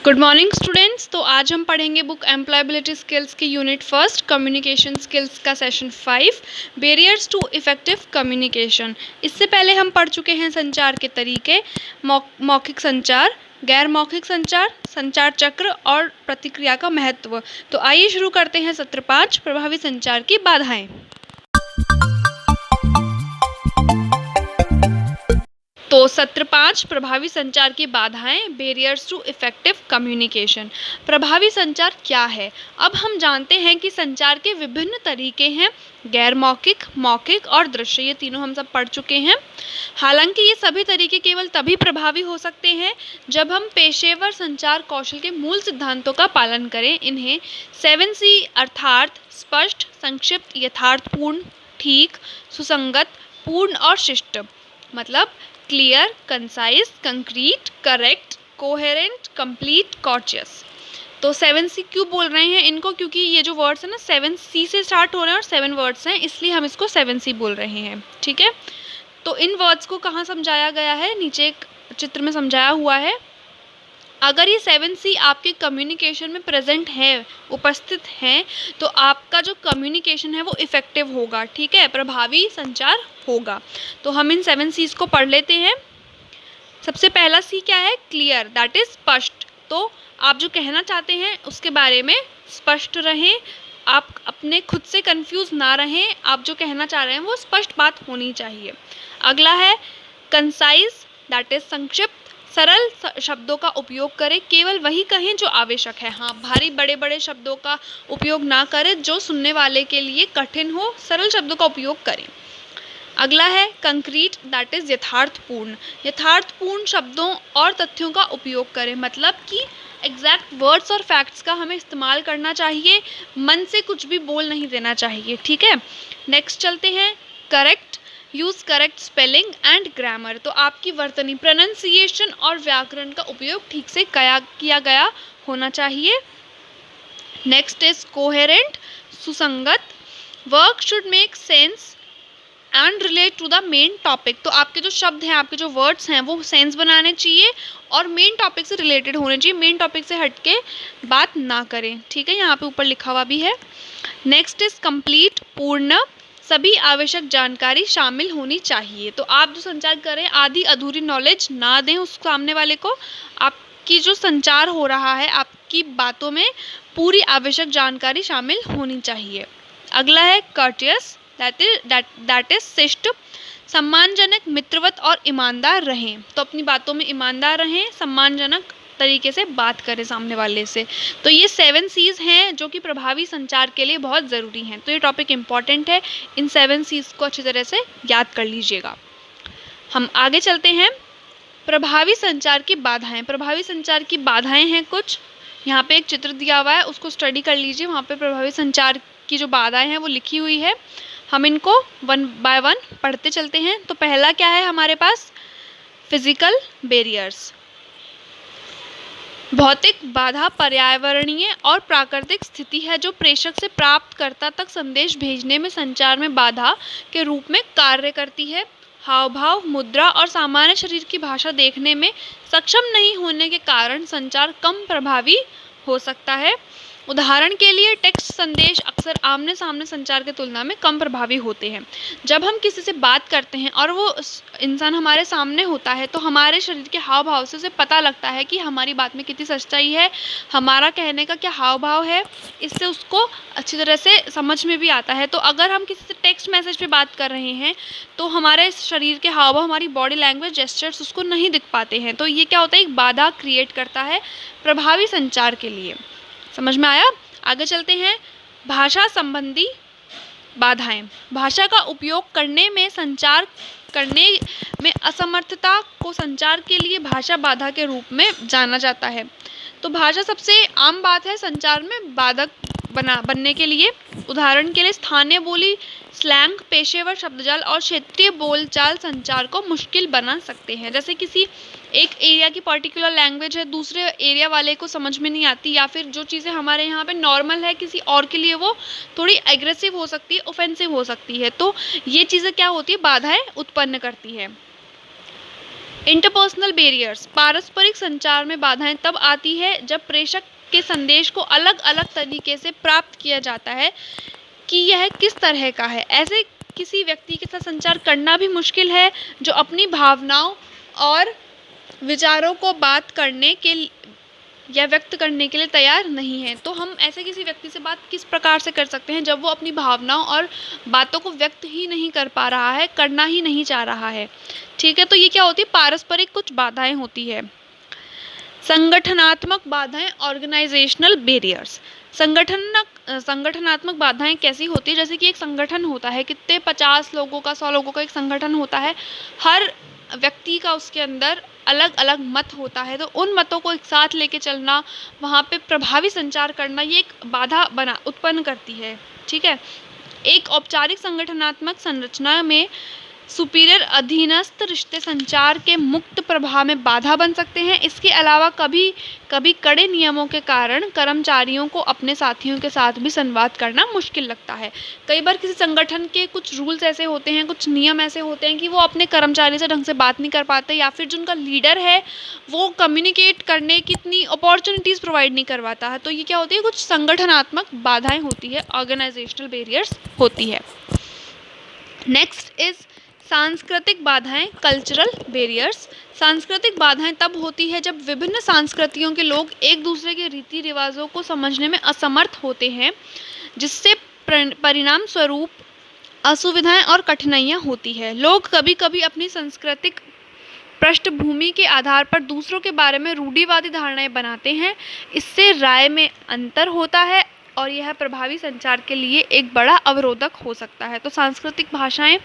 Good morning students. तो आज हम पढ़ेंगे बुक एम्प्लॉयबिलिटी स्किल्स की यूनिट फर्स्ट कम्युनिकेशन स्किल्स का session 5 barriers to effective communication. इससे पहले हम पढ़ चुके हैं संचार के तरीके, मौखिक संचार, गैर मौखिक संचार, संचार चक्र और प्रतिक्रिया का महत्व। तो आइए शुरू करते हैं सत्र 5 प्रभावी संचार की बाधाएं। तो सत्र 5 प्रभावी संचार की बाधाएं, बैरियर्स टू इफेक्टिव कम्युनिकेशन। प्रभावी संचार क्या है? अब हम जानते हैं कि संचार के विभिन्न तरीके हैं, गैर मौखिक, मौखिक और दृश्य। ये तीनों हम सब पढ़ चुके हैं। हालांकि ये सभी तरीके केवल तभी प्रभावी हो सकते हैं जब हम पेशेवर संचार कौशल के मूल सिद्धांतों का पालन करें। इन्हें 7C अर्थात स्पष्ट, संक्षिप्त, यथार्थपूर्ण, ठीक, सुसंगत, पूर्ण और शिष्ट, मतलब clear, concise, concrete, correct, coherent, complete, courteous. तो 7C क्यों बोल रहे हैं इनको? क्योंकि ये जो वर्ड्स हैं ना 7C से स्टार्ट हो रहे हैं और 7 वर्ड्स हैं, इसलिए हम इसको 7C बोल रहे हैं। ठीक है, तो इन वर्ड्स को कहाँ समझाया गया है? नीचे एक चित्र में समझाया हुआ है। अगर ये 7C आपके कम्युनिकेशन में प्रेजेंट है, उपस्थित हैं, तो आपका जो कम्युनिकेशन है वो इफ़ेक्टिव होगा। ठीक है, प्रभावी संचार होगा। तो हम इन 7C's को पढ़ लेते हैं। सबसे पहला C क्या है? क्लियर, दैट इज स्पष्ट। तो आप जो कहना चाहते हैं उसके बारे में स्पष्ट रहें, आप अपने खुद से कंफ्यूज ना रहें, आप जो कहना चाह रहे हैं वो स्पष्ट बात होनी चाहिए। अगला है कंसाइज, दैट इज संक्षिप्त, सरल शब्दों का उपयोग करें, केवल वही कहें जो आवश्यक है। हाँ, भारी बड़े बड़े शब्दों का उपयोग ना करें जो सुनने वाले के लिए कठिन हो, सरल शब्दों का उपयोग करें। अगला है कंक्रीट, दैट इज यथार्थपूर्ण। यथार्थपूर्ण शब्दों और तथ्यों का उपयोग करें, मतलब कि एग्जैक्ट वर्ड्स और फैक्ट्स का हमें इस्तेमाल करना चाहिए, मन से कुछ भी बोल नहीं देना चाहिए। ठीक है, नेक्स्ट चलते हैं correct, use correct spelling and grammar. तो आपकी वर्तनी, प्रोनाउंसिएशन और व्याकरण का उपयोग ठीक से किया गया होना चाहिए। नेक्स्ट इज कोहेरेंट, सुसंगत, work should make sense and relate to the main topic. तो आपके जो शब्द हैं, आपके जो वर्ड्स हैं वो सेंस बनाने चाहिए और मेन टॉपिक से रिलेटेड होने चाहिए, मेन टॉपिक से हटके बात ना करें। ठीक है, यहाँ पे ऊपर लिखा हुआ भी है। नेक्स्ट इज कंप्लीट, पूर्ण, सभी आवश्यक जानकारी शामिल होनी चाहिए। तो आप जो संचार करें, आधी अधूरी नॉलेज ना दें उस सामने वाले को। आपकी जो संचार हो रहा है, आपकी बातों में पूरी आवश्यक जानकारी शामिल होनी चाहिए। अगला है कर्टियस, दैट इज शिष्ट, सम्मानजनक, मित्रवत और ईमानदार रहें। तो अपनी बातों में ईमानदार रहें, सम्मानजनक तरीके से बात करें सामने वाले से। तो ये 7C's हैं जो कि प्रभावी संचार के लिए बहुत ज़रूरी हैं। तो ये टॉपिक इम्पॉर्टेंट है, इन 7C's को अच्छी तरह से याद कर लीजिएगा। हम आगे चलते हैं। प्रभावी संचार की बाधाएं। प्रभावी संचार की बाधाएं हैं कुछ, यहाँ पे एक चित्र दिया हुआ है, उसको स्टडी कर लीजिए। वहाँ पे प्रभावी संचार की जो बाधाएं हैं वो लिखी हुई है। हम इनको 1 by 1 पढ़ते चलते हैं। तो पहला क्या है हमारे पास? Physical barriers. भौतिक बाधा पर्यावरणीय और प्राकृतिक स्थिति है जो प्रेषक से प्राप्तकर्ता तक संदेश भेजने में संचार में बाधा के रूप में कार्य करती है। हाव भाव, मुद्रा और सामान्य शरीर की भाषा देखने में सक्षम नहीं होने के कारण संचार कम प्रभावी हो सकता है। उदाहरण के लिए टेक्स्ट संदेश अक्सर आमने सामने संचार की तुलना में कम प्रभावी होते हैं। जब हम किसी से बात करते हैं और वो इंसान हमारे सामने होता है तो हमारे शरीर के हाव भाव से उसे पता लगता है कि हमारी बात में कितनी सच्चाई है, हमारा कहने का क्या हाव भाव है, इससे उसको अच्छी तरह से समझ में भी आता है। तो अगर हम किसी से टेक्स्ट मैसेज पे बात कर रहे हैं तो हमारे शरीर के हाव भाव, हमारी बॉडी लैंग्वेज, जेस्चर्स उसको नहीं दिख पाते हैं। तो ये क्या होता है? एक बाधा क्रिएट करता है प्रभावी संचार के लिए। समझ में आया? आगे चलते हैं। भाषा संबंधी बाधाएं। भाषा का उपयोग करने में, संचार करने में असमर्थता को संचार के लिए भाषा बाधा के रूप में जाना जाता है। तो भाषा सबसे आम बात है संचार में बाधक बनने के लिए। उदाहरण के लिए स्थानीय बोली, स्लैंग, पेशेवर शब्दजाल और क्षेत्रीय बोलचाल संचार को मुश्किल बना सकते हैं। जैसे किसी एक एरिया की पर्टिकुलर लैंग्वेज है, दूसरे एरिया वाले को समझ में नहीं आती, या फिर जो चीज़ें हमारे यहाँ पे नॉर्मल है किसी और के लिए वो थोड़ी एग्रेसिव हो सकती है, ऑफेंसिव हो सकती है। तो ये चीज़ें क्या होती है? बाधाएं उत्पन्न करती है। इंटरपर्सनल बैरियर्स, पारस्परिक संचार में बाधाएं तब आती है जब प्रेषक के संदेश को अलग अलग तरीके से प्राप्त किया जाता है कि यह किस तरह का है। ऐसे किसी व्यक्ति के साथ संचार करना भी मुश्किल है जो अपनी भावनाओं और विचारों को बात करने के या व्यक्त करने के लिए तैयार नहीं है। तो हम ऐसे किसी व्यक्ति से बात किस प्रकार से कर सकते हैं जब वो अपनी भावनाओं और बातों को व्यक्त ही नहीं कर पा रहा है, करना ही नहीं चाह रहा है। ठीक है, तो ये क्या होती है, पारस्परिक कुछ बाधाएं होती है। संगठनात्मक बाधाएं, ऑर्गेनाइजेशनल बैरियर्स। संगठनात्मक बाधाएं कैसी होती है, जैसे कि एक संगठन होता है, कितने 50 लोगों का 100 लोगों का एक संगठन होता है, हर व्यक्ति का उसके अंदर अलग अलग मत होता है, तो उन मतों को एक साथ लेके चलना, वहाँ पे प्रभावी संचार करना, ये एक बाधा उत्पन्न करती है। ठीक है, एक औपचारिक संगठनात्मक संरचना में सुपीरियर अधीनस्थ रिश्ते संचार के मुक्त प्रभाव में बाधा बन सकते हैं। इसके अलावा कभी कभी कड़े नियमों के कारण कर्मचारियों को अपने साथियों के साथ भी संवाद करना मुश्किल लगता है। कई बार किसी संगठन के कुछ रूल्स ऐसे होते हैं, कुछ नियम ऐसे होते हैं कि वो अपने कर्मचारी से ढंग से बात नहीं कर पाते, या फिर जो उनका लीडर है वो कम्युनिकेट करने की इतनी अपॉर्चुनिटीज़ प्रोवाइड नहीं करवाता है। तो ये क्या होती है, कुछ संगठनात्मक बाधाएं होती है, ऑर्गेनाइजेशनल बैरियर्स होती है। नेक्स्ट इज सांस्कृतिक बाधाएं, कल्चरल बैरियर्स। सांस्कृतिक बाधाएं तब होती है जब विभिन्न संस्कृतियों के लोग एक दूसरे के रीति रिवाजों को समझने में असमर्थ होते हैं, जिससे परिणाम स्वरूप असुविधाएं और कठिनाइयां होती है। लोग कभी कभी अपनी सांस्कृतिक पृष्ठभूमि के आधार पर दूसरों के बारे में रूढ़िवादी धारणाएं बनाते हैं। इससे राय में अंतर होता है और यह प्रभावी संचार के लिए एक बड़ा अवरोधक हो सकता है। तो सांस्कृतिक भाषाएं,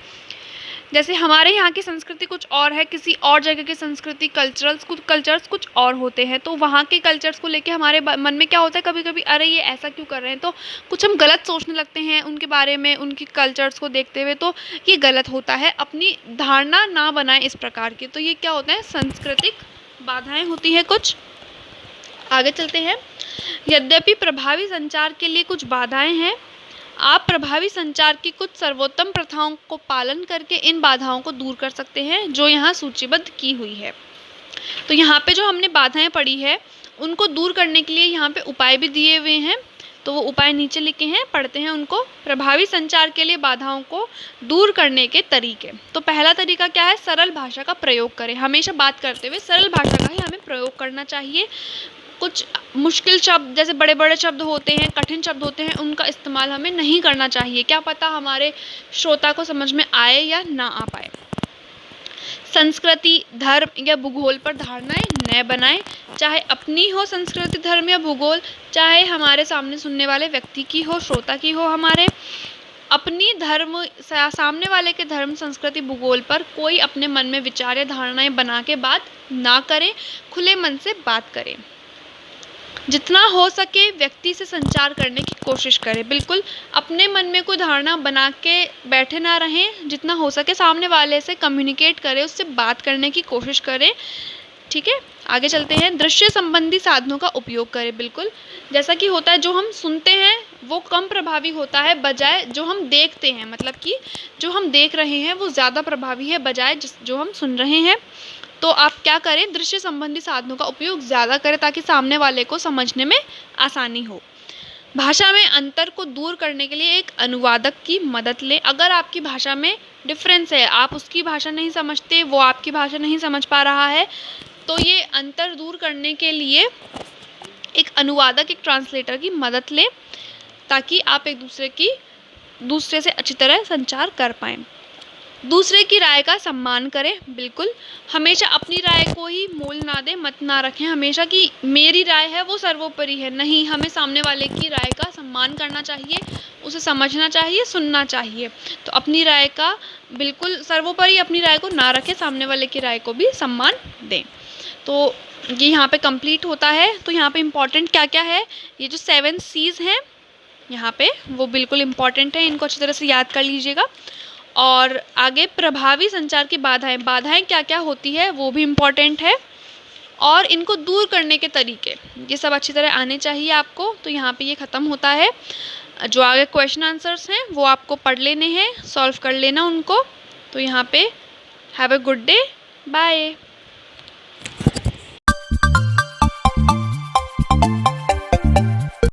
जैसे हमारे यहाँ की संस्कृति कुछ और है, किसी और जगह की संस्कृति, कल्चर्स कुछ और होते हैं, तो वहाँ के कल्चर्स को लेके हमारे मन में क्या होता है, कभी कभी अरे ये ऐसा क्यों कर रहे हैं, तो कुछ हम गलत सोचने लगते हैं उनके बारे में, उनकी कल्चर्स को देखते हुए। तो ये गलत होता है, अपनी धारणा ना बनाएं इस प्रकार की। तो ये क्या होता है, सांस्कृतिक बाधाएं होती है कुछ। आगे चलते हैं। यद्यपि प्रभावी संचार के लिए कुछ बाधाएं हैं, आप प्रभावी संचार की कुछ सर्वोत्तम प्रथाओं को पालन करके इन बाधाओं को दूर कर सकते हैं जो यहाँ सूचीबद्ध की हुई है। तो यहाँ पे जो हमने बाधाएं पढ़ी है उनको दूर करने के लिए यहाँ पे उपाय भी दिए हुए हैं, तो वो उपाय नीचे लिखे हैं, पढ़ते हैं उनको। प्रभावी संचार के लिए बाधाओं को दूर करने के तरीके। तो पहला तरीका क्या है, सरल भाषा का प्रयोग करें। हमेशा बात करते हुए सरल भाषा का ही हमें प्रयोग करना चाहिए। कुछ मुश्किल शब्द, जैसे बड़े बड़े शब्द होते हैं, कठिन शब्द होते हैं, उनका इस्तेमाल हमें नहीं करना चाहिए। क्या पता हमारे श्रोता को समझ में आए या ना आ पाए। संस्कृति, धर्म या भूगोल पर धारणाएं न बनाएं, चाहे अपनी हो संस्कृति, धर्म या भूगोल, चाहे हमारे सामने सुनने वाले व्यक्ति की हो, श्रोता की हो। हमारे अपनी धर्म, सामने वाले के धर्म, संस्कृति, भूगोल पर कोई अपने मन में विचार या धारणाएं बना के बात ना करें, खुले मन से बात करें। जितना हो सके व्यक्ति से संचार करने की कोशिश करें। बिल्कुल अपने मन में कोई धारणा बना के बैठे ना रहें, जितना हो सके सामने वाले से कम्युनिकेट करें, उससे बात करने की कोशिश करें। ठीक है, आगे चलते हैं। दृश्य संबंधी साधनों का उपयोग करें। बिल्कुल जैसा कि होता है, जो हम सुनते हैं वो कम प्रभावी होता है बजाय जो हम देखते हैं, मतलब कि जो हम देख रहे हैं वो ज़्यादा प्रभावी है बजाय जो हम सुन रहे हैं। तो आप क्या करें, दृश्य संबंधी साधनों का उपयोग ज़्यादा करें ताकि सामने वाले को समझने में आसानी हो। भाषा में अंतर को दूर करने के लिए एक अनुवादक की मदद लें। अगर आपकी भाषा में डिफरेंस है, आप उसकी भाषा नहीं समझते, वो आपकी भाषा नहीं समझ पा रहा है, तो ये अंतर दूर करने के लिए एक अनुवादक, एक ट्रांसलेटर की मदद लें ताकि आप एक दूसरे से अच्छी तरह संचार कर पाएँ। दूसरे की राय का सम्मान करें। बिल्कुल हमेशा अपनी राय को ही मोल ना दें, मत ना रखें हमेशा कि मेरी राय है वो सर्वोपरि है। नहीं, हमें सामने वाले की राय का सम्मान करना चाहिए, उसे समझना चाहिए, सुनना चाहिए। तो अपनी राय का बिल्कुल सर्वोपरि अपनी राय को ना रखें, सामने वाले की राय को भी सम्मान दें। तो ये यहाँ पे कंप्लीट होता है। तो यहाँ पे इम्पॉर्टेंट क्या क्या है, ये जो 7 C's हैं यहाँ पे वो बिल्कुल इम्पॉर्टेंट है, इनको अच्छी तरह से याद कर लीजिएगा। और आगे प्रभावी संचार की बाधाएं क्या क्या होती है वो भी इम्पॉर्टेंट है, और इनको दूर करने के तरीके, ये सब अच्छी तरह आने चाहिए आपको। तो यहाँ पे ये ख़त्म होता है। जो आगे क्वेश्चन आंसर्स हैं वो आपको पढ़ लेने हैं, सॉल्व कर लेना उनको। तो यहाँ पे have a good day, bye.